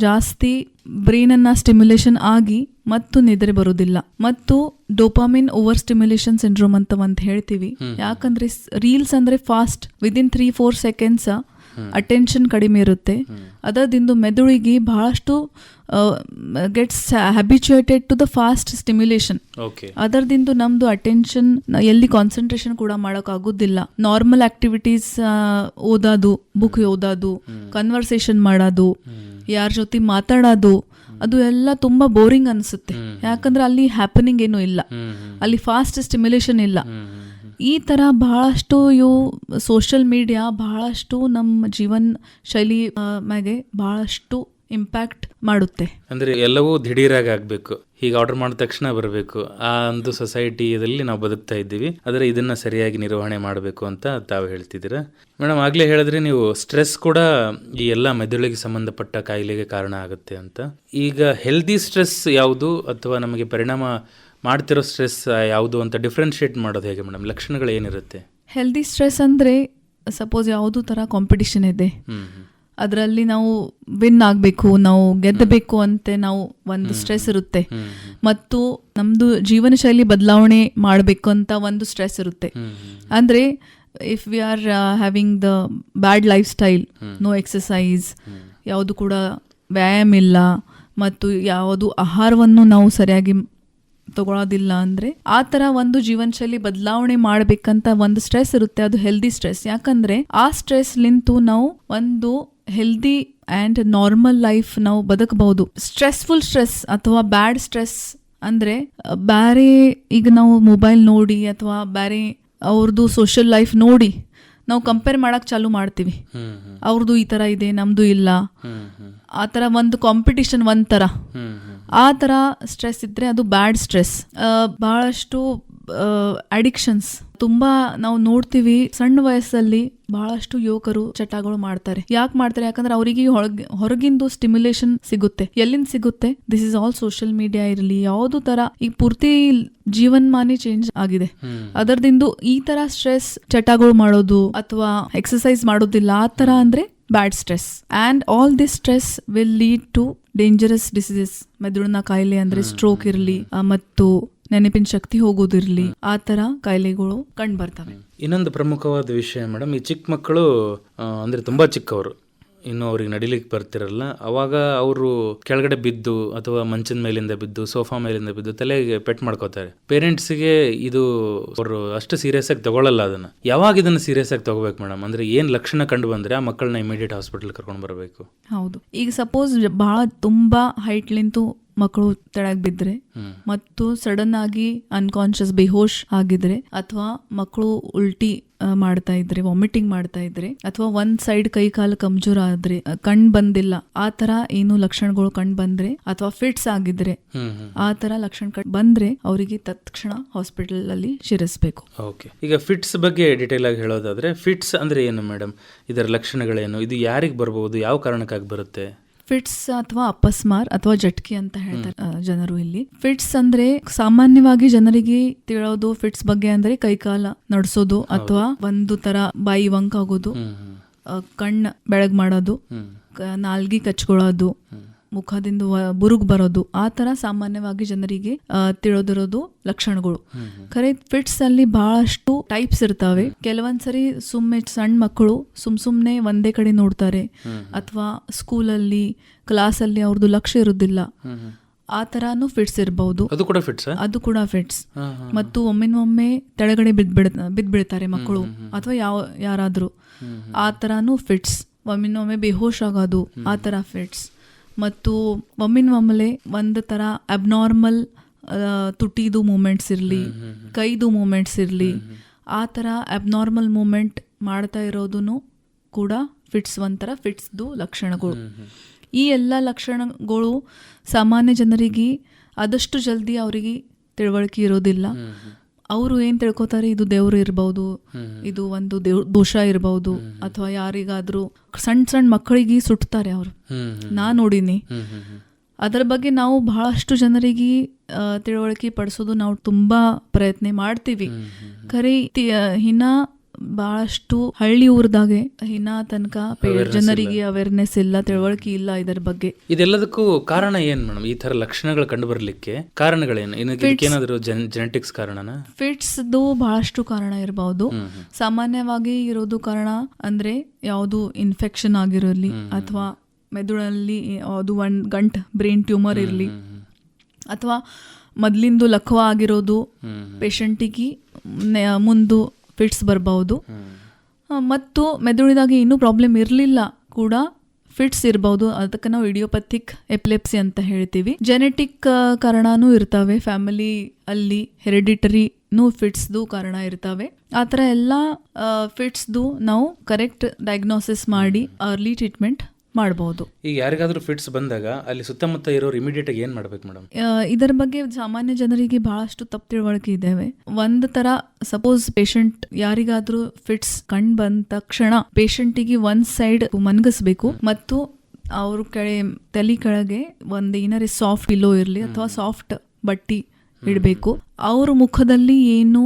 ಜಾಸ್ತಿ ಬ್ರೈನ್ ಅನ್ನ ಸ್ಟಿಮ್ಯುಲೇಷನ್ ಆಗಿ ಮತ್ತು ನಿದ್ರೆ ಬರೋದಿಲ್ಲ. ಮತ್ತು ಡೋಪಾಮಿನ್ ಓವರ್ ಸ್ಟಿಮ್ಯುಲೇಷನ್ ಸಿಂಡ್ರೋಮ್ ಅಂತ ಒಂದು ಹೇಳ್ತೀವಿ. ಯಾಕಂದ್ರೆ ರೀಲ್ಸ್ ಅಂದ್ರೆ ಫಾಸ್ಟ್, ವಿದಿನ್ 3-4 ಸೆಕೆಂಡ್ಸ್ ಅಟೆನ್ಷನ್ ಕಡಿಮೆ ಇರುತ್ತೆ. ಅದರಿಂದ ಮೆದುಳಿಗೆ ಬಹಳಷ್ಟು gets habituated to the fast stimulation. ಅದರದಿಂದ ನಮ್ದು ಅಟೆನ್ಷನ್ ಎಲ್ಲಿ ಕಾನ್ಸಂಟ್ರೇಷನ್ ಕೂಡ ಮಾಡಕ್ ಆಗೋದಿಲ್ಲ. ನಾರ್ಮಲ್ ಆಕ್ಟಿವಿಟೀಸ್ ಓದೋದು, ಬುಕ್ ಓದೋದು, ಕನ್ವರ್ಸೇಷನ್ ಮಾಡೋದು, ಯಾರ ಜೊತೆ ಮಾತಾಡೋದು, ಅದು ಎಲ್ಲ ತುಂಬಾ ಬೋರಿಂಗ್ ಅನ್ಸುತ್ತೆ. ಯಾಕಂದ್ರೆ ಅಲ್ಲಿ ಹ್ಯಾಪನಿಂಗ್ ಏನೂ ಇಲ್ಲ, ಅಲ್ಲಿ ಫಾಸ್ಟ್ ಸ್ಟಿಮ್ಯುಲೇಷನ್ ಇಲ್ಲ. ಈ ತರ ಬಹಳಷ್ಟು ಇವು ಸೋಷಿಯಲ್ ಮೀಡಿಯಾ ಬಹಳಷ್ಟು ನಮ್ಮ ಜೀವನ ಶೈಲಿ ಮ್ಯಾಗೆ ಬಹಳಷ್ಟು ಇಂಪ್ಯಾಕ್ಟ್ ಮಾಡುತ್ತೆ. ಅಂದ್ರೆ ಎಲ್ಲವೂ ದಿಢೀರಾಗಿ ಆಗ್ಬೇಕು, ಹೀಗೆ ಆರ್ಡರ್ ಮಾಡಿದ ತಕ್ಷಣ ಬರಬೇಕು, ಆ ಒಂದು ಸೊಸೈಟಿಯಲ್ಲಿ ನಾವು ಬದುಕ್ತಾ ಇದ್ದೀವಿ. ಆದರೆ ಇದನ್ನ ಸರಿಯಾಗಿ ನಿರ್ವಹಣೆ ಮಾಡಬೇಕು ಅಂತ ತಾವು ಹೇಳ್ತಿದ್ದೀರಾ. ಮೇಡಮ್, ಆಗ್ಲೇ ಹೇಳಿದ್ರೆ ನೀವು ಸ್ಟ್ರೆಸ್ ಕೂಡ ಈ ಎಲ್ಲ ಮೆದುಳಿಗೆ ಸಂಬಂಧಪಟ್ಟ ಕಾಯಿಲೆಗೆ ಕಾರಣ ಆಗುತ್ತೆ ಅಂತ. ಈಗ ಹೆಲ್ದಿ ಸ್ಟ್ರೆಸ್ ಯಾವುದು ಅಥವಾ ನಮಗೆ ಪರಿಣಾಮ ಮಾಡ್ತಿರೋ ಸ್ಟ್ರೆಸ್ ಯಾವುದು ಅಂತ ಡಿಫ್ರೆನ್ಶಿಯೇಟ್ ಮಾಡೋದು ಹೇಗೆ ಮೇಡಮ್? ಲಕ್ಷಣಗಳು ಏನಿರುತ್ತೆ? ಹೆಲ್ದಿ ಸ್ಟ್ರೆಸ್ ಅಂದ್ರೆ ಸಪೋಸ್ ಯಾವುದು ತರ ಕಾಂಪಿಟಿಷನ್ ಇದೆ, ಅದರಲ್ಲಿ ನಾವು ವಿನ್ ಆಗಬೇಕು, ನಾವು ಗೆದ್ದಬೇಕು ಅಂತ ನಾವು ಒಂದು ಸ್ಟ್ರೆಸ್ ಇರುತ್ತೆ. ಮತ್ತು ನಮ್ದು ಜೀವನ ಶೈಲಿ ಬದಲಾವಣೆ ಮಾಡಬೇಕು ಅಂತ ಒಂದು ಸ್ಟ್ರೆಸ್ ಇರುತ್ತೆ. ಅಂದ್ರೆ if we are having the bad lifestyle, no exercise, ಯಾವುದು ಕೂಡ ವ್ಯಾಯಾಮ ಇಲ್ಲ ಮತ್ತು ಯಾವುದು ಆಹಾರವನ್ನು ನಾವು ಸರಿಯಾಗಿ ತಗೊಳ್ಳೋದಿಲ್ಲ ಅಂದ್ರೆ ಆ ತರ ಒಂದು ಜೀವನ ಶೈಲಿ ಬದಲಾವಣೆ ಮಾಡ್ಬೇಕಂತ ಒಂದು ಸ್ಟ್ರೆಸ್ ಇರುತ್ತೆ. ಅದು ಹೆಲ್ದಿ ಸ್ಟ್ರೆಸ್. ಯಾಕಂದ್ರೆ ಆ ಸ್ಟ್ರೆಸ್ ಲಿಂತು ನಾವು ಒಂದು ಹೆಲ್ದಿ ಅಂಡ್ ನಾರ್ಮಲ್ ಲೈಫ್ ನಾವು ಬದುಕಬಹುದು. ಸ್ಟ್ರೆಸ್ಫುಲ್ ಸ್ಟ್ರೆಸ್ ಅಥವಾ ಬ್ಯಾಡ್ ಸ್ಟ್ರೆಸ್ ಅಂದ್ರೆ ಬ್ಯಾರೆ, ಈಗ ನಾವು ಮೊಬೈಲ್ ನೋಡಿ ಅಥವಾ ಬ್ಯಾರೆ ಅವ್ರದ್ದು ಸೋಷಿಯಲ್ ಲೈಫ್ ನೋಡಿ ನಾವು ಕಂಪೇರ್ ಮಾಡಕ್ ಚಾಲು ಮಾಡ್ತೀವಿ. ಅವ್ರದ್ದು ಈ ತರ ಇದೆ, ನಮ್ದು ಇಲ್ಲ, ಆ ತರ ಒಂದು ಕಾಂಪಿಟಿಷನ್ ಒಂಥರ. ಆ ತರ ಸ್ಟ್ರೆಸ್ ಇದ್ರೆ ಅದು ಬ್ಯಾಡ್ ಸ್ಟ್ರೆಸ್. ಬಹಳಷ್ಟು ಅಡಿಕ್ಷನ್ಸ್ ತುಂಬಾ ನಾವು ನೋಡ್ತೀವಿ. ಸಣ್ಣ ವಯಸ್ಸಲ್ಲಿ ಬಹಳಷ್ಟು ಯುವಕರು ಚಟಗಳು ಮಾಡ್ತಾರೆ. ಯಾಕೆ ಮಾಡ್ತಾರೆ? ಯಾಕಂದ್ರೆ ಅವರಿಗೆ ಹೊರಗಿಂದು ಸ್ಟಿಮ್ಯುಲೇಷನ್ ಸಿಗುತ್ತೆ. ಎಲ್ಲಿಂದ ಸಿಗುತ್ತೆ? This is all social media ಇರಲಿ, ಯಾವುದು ತರ ಈಗ ಪೂರ್ತಿ ಜೀವನಮಾನಿ ಚೇಂಜ್ ಆಗಿದೆ. ಅದರದಿಂದ ಈ ತರ ಸ್ಟ್ರೆಸ್, ಚಟಗಳು ಮಾಡೋದು ಅಥವಾ ಎಕ್ಸರ್ಸೈಸ್ ಮಾಡೋದಿಲ್ಲ, ಆ ತರ ಅಂದ್ರೆ bad stress. And all this stress will lead to dangerous diseases. ಮೆದುಳಿನ ಕಾಯಿಲೆ ಅಂದ್ರೆ ಸ್ಟ್ರೋಕ್ ಇರಲಿ ಮತ್ತು ನೆನಪಿನ ಶಕ್ತಿ ಹೋಗೋದಿರ್ಲಿ, ಆ ತರ ಕಾಯಿಲೆಗಳು ಕಂಡು ಬರ್ತವೆ. ಇನ್ನೊಂದು ಪ್ರಮುಖವಾದ ವಿಷಯ ಮೇಡಮ್, ಈ ಚಿಕ್ಕ ಮಕ್ಕಳು ಅಂದ್ರೆ ತುಂಬಾ ಚಿಕ್ಕವರು, ಇನ್ನು ಅವ್ರಿಗೆ ನಡಿಲಿಕ್ಕೆ ಬರ್ತಿರಲ್ಲ, ಅವಾಗ ಅವರು ಕೆಳಗಡೆ ಬಿದ್ದು ಅಥವಾ ಮಂಚದ ಮೇಲಿಂದ ಬಿದ್ದು ಸೋಫಾ ಮೇಲಿಂದ ಬಿದ್ದು ತಲೆಗೆ ಪೆಟ್ ಮಾಡ್ಕೋತಾರೆ. ಪೇರೆಂಟ್ಸ್ಗೆ ಇದು ಅವರು ಅಷ್ಟು ಸೀರಿಯಸ್ ಆಗಿ ತಗೊಳ್ಳಲ್ಲ. ಅದನ್ನ ಯಾವಾಗ ಇದನ್ನ ಸೀರಿಯಸ್ ಆಗಿ ತಗೋಬೇಕು ಮೇಡಮ್? ಅಂದ್ರೆ ಏನ್ ಲಕ್ಷಣ ಕಂಡು ಬಂದ್ರೆ ಆ ಮಕ್ಕಳನ್ನ ಇಮಿಡಿಯೇಟ್ ಹಾಸ್ಪಿಟಲ್ ಕರ್ಕೊಂಡು ಬರಬೇಕು? ಹೌದು, ಈಗ ಸಪೋಸ್ ಬಹಳ ತುಂಬಾ ಹೈಟ್ಲಿಂತೂ ಮಕ್ಕಳು ತೆಳಗ್ ಬಿದ್ರೆ ಮತ್ತು ಸಡನ್ ಆಗಿ ಅನ್ಕಾನ್ಶಿಯಸ್ ಬೇಹೋಶ್ ಆಗಿದ್ರೆ, ಅಥವಾ ಮಕ್ಕಳು ಉಲ್ಟಿ ಮಾಡ್ತಾ ಇದ್ರೆ, ವಾಮಿಟಿಂಗ್ ಮಾಡ್ತಾ ಇದ್ರೆ, ಅಥವಾ ಒಂದ್ ಸೈಡ್ ಕೈ ಕಾಲು ಕಮ್ಜೋರ್ ಆದ್ರೆ, ಕಣ್ ಬಂದಿಲ್ಲ, ಆ ತರ ಏನು ಲಕ್ಷಣಗಳು ಕಂಡು ಬಂದ್ರೆ, ಅಥವಾ ಫಿಟ್ಸ್ ಆಗಿದ್ರೆ, ಆ ತರ ಲಕ್ಷಣ ಬಂದ್ರೆ ಅವರಿಗೆ ತಕ್ಷಣ ಹಾಸ್ಪಿಟಲ್ ಅಲ್ಲಿ ಸೇರಿಸಬೇಕು. ಓಕೆ, ಈಗ ಫಿಟ್ಸ್ ಬಗ್ಗೆ ಡಿಟೇಲ್ ಆಗಿ ಹೇಳೋದಾದ್ರೆ, ಫಿಟ್ಸ್ ಅಂದ್ರೆ ಏನು ಮೇಡಮ್? ಇದರ ಲಕ್ಷಣಗಳೇನು? ಇದು ಯಾರಿಗೆ ಬರಬಹುದು? ಯಾವ ಕಾರಣಕ್ಕಾಗಿ ಬರುತ್ತೆ? ಫಿಟ್ಸ್ ಅಥವಾ ಅಪಸ್ಮಾರ್ ಅಥವಾ ಜಟ್ಕಿ ಅಂತ ಹೇಳ್ತಾರೆ ಜನರು ಇಲ್ಲಿ. ಫಿಟ್ಸ್ ಅಂದ್ರೆ ಸಾಮಾನ್ಯವಾಗಿ ಜನರಿಗೆ ತಿಳೋದು ಫಿಟ್ಸ್ ಬಗ್ಗೆ ಅಂದ್ರೆ ಕೈಕಾಲ ನಡ್ಸೋದು, ಅಥವಾ ಒಂದು ತರ ಬಾಯಿ ವಂಕ್ ಆಗೋದು, ಕಣ್ಣು ಬೆಳಗ್ ಮಾಡೋದು, ನಾಲ್ಗಿ ಕಚ್ಕೊಳ್ಳೋದು, ಮುಖದಿಂದ ಬುರುಗ್ ಬರೋದು, ಆ ತರ ಸಾಮಾನ್ಯವಾಗಿ ಜನರಿಗೆ ತಿಳಿದಿರೋದು ಲಕ್ಷಣಗಳು. ಖರೆ ಫಿಟ್ಸ್ ಅಲ್ಲಿ ಬಹಳಷ್ಟು ಟೈಪ್ಸ್ ಇರ್ತಾವೆ. ಕೆಲವೊಂದ್ಸರಿ ಸಣ್ಣ ಮಕ್ಕಳು ಸುಮ್ನೆ ಒಂದೇ ಕಡೆ ನೋಡ್ತಾರೆ, ಅಥವಾ ಸ್ಕೂಲಲ್ಲಿ ಕ್ಲಾಸಲ್ಲಿ ಅವ್ರದ್ದು ಲಕ್ಷ್ಯ ಇರುದಿಲ್ಲ, ಆ ತರಾನು ಫಿಟ್ಸ್ ಇರಬಹುದು. ಅದು ಕೂಡ ಫಿಟ್ಸ್. ಮತ್ತು ಒಮ್ಮೆ ತೆಳಗಡೆ ಬಿದ್ಬಿಡ್ತಾರೆ ಮಕ್ಕಳು ಅಥವಾ ಯಾರಾದ್ರೂ, ಆ ತರಾನು ಫಿಟ್ಸ್. ಒಮ್ಮೆ ಬೇಹೋಶ್ ಆಗೋದು, ಆ ತರ ಫಿಟ್ಸ್. ಮತ್ತು ಒಮ್ಮಿನೊಮ್ಮಲೆ ಒಂದು ತರ ಅಬ್ನಾರ್ಮಲ್ ತುಟಿದು ಮೂಮೆಂಟ್ಸ್ ಇರಲಿ, ಕೈದು ಮೂಮೆಂಟ್ಸ್ ಇರಲಿ, ಆ ತರ ಅಬ್ನಾರ್ಮಲ್ ಮೂಮೆಂಟ್ ಮಾಡ್ತಾ ಇರೋದನ್ನು ಕೂಡ ಫಿಟ್ಸ್, ಒಂಥರ ಫಿಟ್ಸ್ದು ಲಕ್ಷಣಗಳು. ಈ ಎಲ್ಲ ಲಕ್ಷಣಗಳು ಸಾಮಾನ್ಯ ಜನರಿಗೆ ಆದಷ್ಟು ಜಲ್ದಿ ಅವರಿಗೆ ತಿಳುವಳಿಕೆ ಇರೋದಿಲ್ಲ. ಅವರು ಏನ್ ತಿಳ್ಕೊತಾರೆ, ಇದು ದೇವ್ರು ಇರ್ಬಹುದು, ಇದು ಒಂದು ದೋಷ ಇರಬಹುದು, ಅಥವಾ ಯಾರಿಗಾದ್ರೂ ಸಣ್ಣ ಮಕ್ಕಳಿಗೆ ಸುಟ್ತಾರೆ ಅವರು, ನಾ ನೋಡಿನಿ. ಅದರ ಬಗ್ಗೆ ನಾವು ಬಹಳಷ್ಟು ಜನರಿಗೆ ತಿಳುವಳಿಕೆ ಪಡಿಸೋದು ನಾವು ತುಂಬಾ ಪ್ರಯತ್ನ ಮಾಡ್ತೀವಿ. ಖರೆ ಇನ್ನ ಬಹಳಷ್ಟು ಹಳ್ಳಿ ಊರ್ದಾಗೆ ಇನ್ನ ತನಕ ಜನರಿಗೆ ಅವೇರ್ನೆಸ್ ಇಲ್ಲ, ತಿಳುವಳಿಕೆ ಇಲ್ಲ ಇದರ ಬಗ್ಗೆ. ಇದೆಲ್ಲದಕ್ಕೂ ಕಾರಣ ಏನ್ ಮೇಡಮ್? ಈ ತರ ಲಕ್ಷಣಗಳು ಕಂಡು ಬರ್ಲಿಕ್ಕೆ ಕಾರಣಗಳೇನು? ಏನಾದ್ರು ಜೆನೆಟಿಕ್ಸ್ ಕಾರಣನಾ? ಫಿಟ್ಸ್ ಬಹಳಷ್ಟು ಕಾರಣ ಇರಬಹುದು. ಸಾಮಾನ್ಯವಾಗಿ ಇರೋದು ಕಾರಣ ಅಂದ್ರೆ ಯಾವುದು ಇನ್ಫೆಕ್ಷನ್ ಆಗಿರಲಿ, ಅಥವಾ ಮೆದುಳಲ್ಲಿ ಯಾವುದು ಒಂದ್ ಗಂಟ್ ಬ್ರೈನ್ ಟ್ಯೂಮರ್ ಇರಲಿ, ಅಥವಾ ಮೊದ್ಲಿಂದು ಲಕ್ವ ಆಗಿರೋದು ಪೇಷಂಟಿಗೆ ಮುಂದು ಫಿಟ್ಸ್ ಬರಬಹುದು. ಮತ್ತು ಮೆದುಳಿದಾಗ ಏನೂ ಪ್ರಾಬ್ಲಮ್ ಇರಲಿಲ್ಲ ಕೂಡ ಫಿಟ್ಸ್ ಇರಬಹುದು. ಅದಕ್ಕೆ ನಾವು ಇಡಿಯೋಪಥಿಕ್ ಎಪಿಲೆಪ್ಸಿ ಅಂತ ಹೇಳ್ತೀವಿ. ಜೆನೆಟಿಕ್ ಕಾರಣನೂ ಇರ್ತವೆ, ಫ್ಯಾಮಿಲಿ ಅಲ್ಲಿ ಹೆರಿಡಿಟರಿನೂ ಫಿಟ್ಸ್ದು ಕಾರಣ ಇರ್ತವೆ. ಆ ಥರ ಎಲ್ಲ ಫಿಟ್ಸ್ದು ನಾವು ಕರೆಕ್ಟ್ ಡಯಾಗ್ನೋಸಿಸ್ ಮಾಡಿ ಅರ್ಲಿ ಟ್ರೀಟ್ಮೆಂಟ್ ಮಾಡಬಹುದು. ಈಗ ಯಾರಿಗಾದ್ರೂ ಫಿಟ್ಸ್ ಬಂದಾಗ ಅಲ್ಲಿ ಸುತ್ತಮುತ್ತ ಇರೋರು ಇಮಿಡಿಯೇಟ್ ಆಗಿ ಏನ್ ಮಾಡ್ಬೇಕು ಮೇಡಮ್? ಇದರ ಬಗ್ಗೆ ಸಾಮಾನ್ಯ ಜನರಿಗೆ ಬಹಳಷ್ಟು ತಪ್ಪು ತಿಳುವಳಿಕೆ ಇದ್ದಾವೆ. ಒಂದು ತರ ಸಪೋಸ್ ಪೇಷಂಟ್ ಯಾರಿಗಾದ್ರೂ ಫಿಟ್ಸ್ ಕಂಡು ಬಂದ ತಕ್ಷಣ ಪೇಷಂಟಿಗೆ ಒಂದ್ ಸೈಡ್ ಮನ್ಗಿಸ್ಬೇಕು, ಮತ್ತು ಅವ್ರ ತಲೆ ಕೆಳಗೆ ಒಂದು ಏನಾರ ಸಾಫ್ಟ್ ಪಿಲ್ಲೋ ಇರ್ಲಿ ಅಥವಾ ಸಾಫ್ಟ್ ಬಟ್ಟಿ ಇಡಬೇಕು. ಅವ್ರ ಮುಖದಲ್ಲಿ ಏನು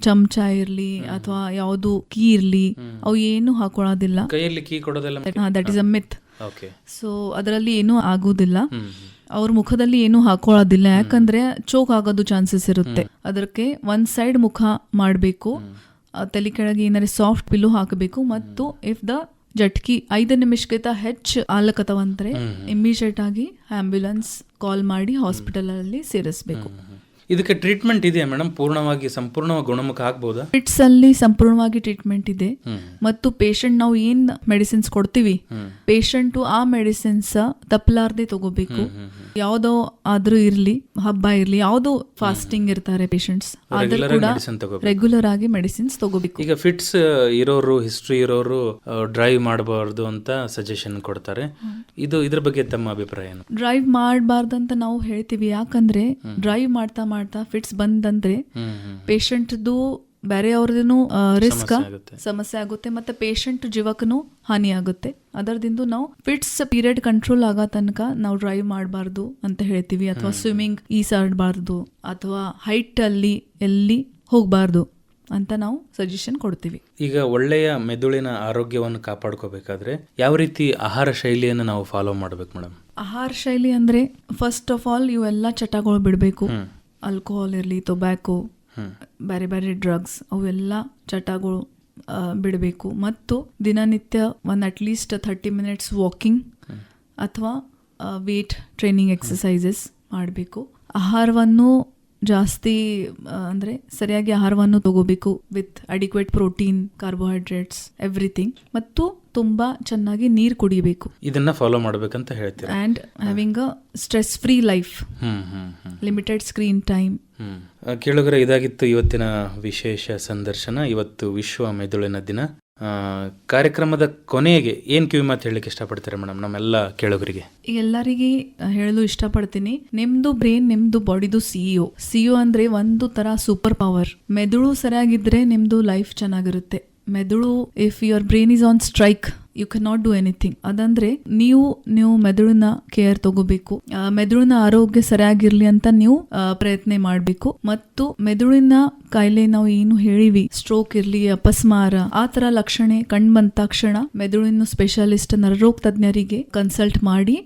ಚಮಚ ಇರ್ಲಿ ಅಥವಾ ಯಾವುದು ಕೀ ಇರ್ಲಿ, ಅವು ಏನು ಹಾಕೊಳ್ಳೋದಿಲ್ಲ. ಕೈಯಲ್ಲಿ ಕೀ ಕೊಡೋದಿಲ್ಲ, that is a myth. So ಅದರಲ್ಲಿ ಏನೂ ಆಗೋದಿಲ್ಲ. ಅವ್ರ ಮುಖದಲ್ಲಿ ಏನು ಹಾಕೊಳ್ಳೋದಿಲ್ಲ, ಯಾಕಂದ್ರೆ ಚೋಕ್ ಆಗೋದು ಚಾನ್ಸಸ್ ಇರುತ್ತೆ. ಅದಕ್ಕೆ ಒಂದ್ ಸೈಡ್ ಮುಖ ಮಾಡಬೇಕು, ತಲೆ ಕೆಳಗೆ ಏನಾರ ಸಾಫ್ಟ್ ಪಿಲ್ಲೋ ಹಾಕಬೇಕು. ಮತ್ತು ಇಫ್ ದ ಜಟ್ಕಿ 5 ನಿಮಿಷಕ್ಕಿಂತ ಹೆಚ್ಚು ಆಲಕತ್ತವಂದ್ರೆ ಇಮಿಡಿಯೇಟ್ ಆಗಿ ಆಂಬ್ಯುಲೆನ್ಸ್ ಕಾಲ್ ಮಾಡಿ ಹಾಸ್ಪಿಟಲ್ ಅಲ್ಲಿ ಸೇರಿಸಬೇಕು. ಇದಕ್ಕೆ ಟ್ರೀಟ್ಮೆಂಟ್ ಇದೆಯಾ ಮೇಡಮ್? ಸಂಪೂರ್ಣವಾಗಿ ಗುಣಮುಖ ಆಗ್ಬಹುದಾ? ಫಿಟ್ಸ್ ಅಲ್ಲಿ ಸಂಪೂರ್ಣವಾಗಿ ಟ್ರೀಟ್ಮೆಂಟ್ ಇದೆ. ಮತ್ತು ಪೇಷಂಟ್ ನಾವು ಏನ್ ಮೆಡಿಸಿನ್ಸ್ ಕೊಡ್ತೀವಿ, ಪೇಷಂಟ್ ಆ ಮೆಡಿಸಿನ್ಸ್ ತಪ್ಪಲಾರ್ದೆ ತಗೋಬೇಕು. ಯಾವ್ದೋ ಆದ್ರೂ ಇರ್ಲಿ, ಹಬ್ಬ ಇರ್ಲಿ, ಯಾವ್ದೋ ಫಾಸ್ಟಿಂಗ್ ಇರ್ತಾರೆ ಪೇಷಂಟ್ಸ್, ಆದ್ರೂ ಕೂಡ ರೆಗ್ಯುಲರ್ ಆಗಿ ಮೆಡಿಸಿನ್ಸ್ ತಗೋಬೇಕು. ಈಗ ಫಿಟ್ಸ್ ಇರೋರು, ಹಿಸ್ಟ್ರಿ ಇರೋರು ಡ್ರೈವ್ ಮಾಡಬಾರ್ದು ಅಂತ ಸಜೆಷನ್ ಕೊಡ್ತಾರೆ. ಇದ್ರ ಬಗ್ಗೆ ತಮ್ಮ ಅಭಿಪ್ರಾಯ ಏನು? ಡ್ರೈವ್ ಮಾಡಬಾರ್ದಂತ ನಾವು ಹೇಳ್ತೀವಿ. ಯಾಕಂದ್ರೆ ಡ್ರೈವ್ ಮಾಡ್ತಾ ಫಿಟ್ಸ್ ಬಂದಂದ್ರೆ ಪೇಷಂಟ್ದು ಬೇರೆ ಅವ್ರದೇನು ರಿಸ್ಕ್ ಸಮಸ್ಯೆ ಆಗುತ್ತೆ, ಮತ್ತೆ ಪೇಷಂಟ್ ಜೀವಕ್ಕೂ ಹಾನಿ ಆಗುತ್ತೆ. ಅದರದಿಂದ ನಾವು ಫಿಟ್ಸ್ ಪೀರಿಯಡ್ ಕಂಟ್ರೋಲ್ ಆಗೋ ತನಕ ನಾವು ಡ್ರೈವ್ ಮಾಡಬಾರ್ದು ಅಂತ ಹೇಳ್ತೀವಿ. ಅಥವಾ ಸ್ವಿಮ್ಮಿಂಗ್ ಈಸಾಡಬಾರ್ದು, ಅಥವಾ ಹೈಟ್ ಅಲ್ಲಿ ಎಲ್ಲಿ ಹೋಗಬಾರ್ದು ಅಂತ ನಾವು ಸಜೆಷನ್ ಕೊಡ್ತೀವಿ. ಈಗ ಒಳ್ಳೆಯ ಮೆದುಳಿನ ಆರೋಗ್ಯವನ್ನು ಕಾಪಾಡ್ಕೋಬೇಕಾದ್ರೆ ಯಾವ ರೀತಿ ಆಹಾರ ಶೈಲಿಯನ್ನು ನಾವು ಫಾಲೋ ಮಾಡ್ಬೇಕು ಮೇಡಮ್? ಆಹಾರ ಶೈಲಿ ಅಂದ್ರೆ ಫಸ್ಟ್ ಆಫ್ ಆಲ್ ಇವೆಲ್ಲ ಚಟಗಳು ಬಿಡಬೇಕು. ಆಲ್ಕೋಹಾಲ್ ಇರಲಿ, ಟೊಬ್ಯಾಕೋ, ಬೇರೆ ಬೇರೆ ಡ್ರಗ್ಸ್, ಅವೆಲ್ಲ ಚಟಗಳು ಬಿಡಬೇಕು. ಮತ್ತು ದಿನನಿತ್ಯ ಒಂದು ಅಟ್ಲೀಸ್ಟ್ 30 ಮಿನಿಟ್ಸ್ ವಾಕಿಂಗ್ ಅಥವಾ ವೇಟ್ ಟ್ರೈನಿಂಗ್ ಎಕ್ಸಸೈಸಸ್ ಮಾಡಬೇಕು. ಆಹಾರವನ್ನು ಜಾಸ್ತಿ ಅಂದರೆ ಸರಿಯಾಗಿ ಆಹಾರವನ್ನು ತಗೋಬೇಕು with adequate protein, carbohydrates, everything. ಮತ್ತು ತುಂಬ ಚೆನ್ನಾಗಿ ನೀರು ಕುಡಿಬೇಕು. ಇದನ್ನ ಫಾಲೋ ಮಾಡ್ಬೇಕಂತ ಹೇಳ್ತೀರಾ. And having a stress free life, limited screen time. ಕೇಳುಗರೆ, ಇದಾಗಿತ್ತು ಇವತ್ತಿನ ವಿಶೇಷ ಸಂದರ್ಶನ. ಇವತ್ತು ವಿಶ್ವ ಮೆದುಳಿನ ದಿನ. ಕಾರ್ಯಕ್ರಮದ ಕೊನೆಗೆ ಏನು ಕಿವಿ ಮಾತು ಹೇಳಲಿಕ್ಕೆ ಇಷ್ಟಪಡ್ತಾರೆ ಮೇಡಮ್ ನಮ್ಮೆಲ್ಲ ಕೇಳುಗರಿಗೆ? ಎಲ್ಲರಿಗೆ ಹೇಳಲು ಇಷ್ಟಪಡ್ತೀನಿ, ನಿಮ್ದು ಬ್ರೈನ್ ನಿಮ್ದು ಬಾಡಿದು ಸಿಇಒ ಅಂದ್ರೆ ಒಂದು ತರ ಸೂಪರ್ ಪವರ್. ಮೆದುಳು ಸರಿಯಾಗಿದ್ರೆ ನಿಮ್ದು ಲೈಫ್ ಚೆನ್ನಾಗಿರುತ್ತೆ. ಮೆದುಳು, if your brain is on strike, you can not do anything. ಅದಂದ್ರೆ ನೀವು ಮೆದುಳಿನ ಕೇರ್ ತಗೋಬೇಕು. ಮೆದುಳಿನ ಆರೋಗ್ಯ ಸರಿಯಾಗಿರ್ಲಿ ಅಂತ ನೀವು ಪ್ರಯತ್ನ ಮಾಡಬೇಕು. ಮತ್ತು ಮೆದುಳಿನ ಕಾಯಿಲೆ ನಾವು ಏನು ಹೇಳಿವಿ, ಸ್ಟ್ರೋಕ್ ಇರ್ಲಿ, ಅಪಸ್ಮಾರ, ಆ ತರ ಲಕ್ಷಣ ಕಂಡು ಬಂದ ತಕ್ಷಣ ಮೆದುಳಿನ ಸ್ಪೆಷಲಿಸ್ಟ್, ನರರೋಗ ತಜ್ಞರಿಗೆ ಕನ್ಸಲ್ಟ್ ಮಾಡಿ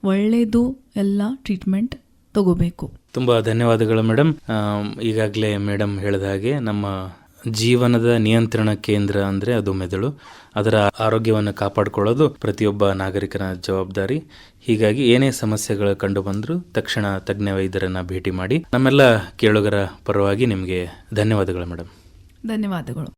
ಒಳ್ಳೆಯದು ಎಲ್ಲ ಟ್ರೀಟ್ಮೆಂಟ್ ತಗೋಬೇಕು. ತುಂಬ ಧನ್ಯವಾದಗಳು ಮೇಡಮ್. ಈಗಾಗಲೇ ಮೇಡಮ್ ಹೇಳಿದ ಹಾಗೆ ನಮ್ಮ ಜೀವನದ ನಿಯಂತ್ರಣ ಕೇಂದ್ರ ಅಂದರೆ ಅದು ಮೆದುಳು. ಅದರ ಆರೋಗ್ಯವನ್ನು ಕಾಪಾಡಿಕೊಳ್ಳೋದು ಪ್ರತಿಯೊಬ್ಬ ನಾಗರಿಕನ ಜವಾಬ್ದಾರಿ. ಹೀಗಾಗಿ ಏನೇ ಸಮಸ್ಯೆಗಳು ಕಂಡು ಬಂದರೂ ತಕ್ಷಣ ತಜ್ಞ ವೈದ್ಯರನ್ನು ಭೇಟಿ ಮಾಡಿ. ನಮ್ಮೆಲ್ಲ ಕೇಳುಗರ ಪರವಾಗಿ ನಿಮಗೆ ಧನ್ಯವಾದಗಳು ಮೇಡಮ್. ಧನ್ಯವಾದಗಳು.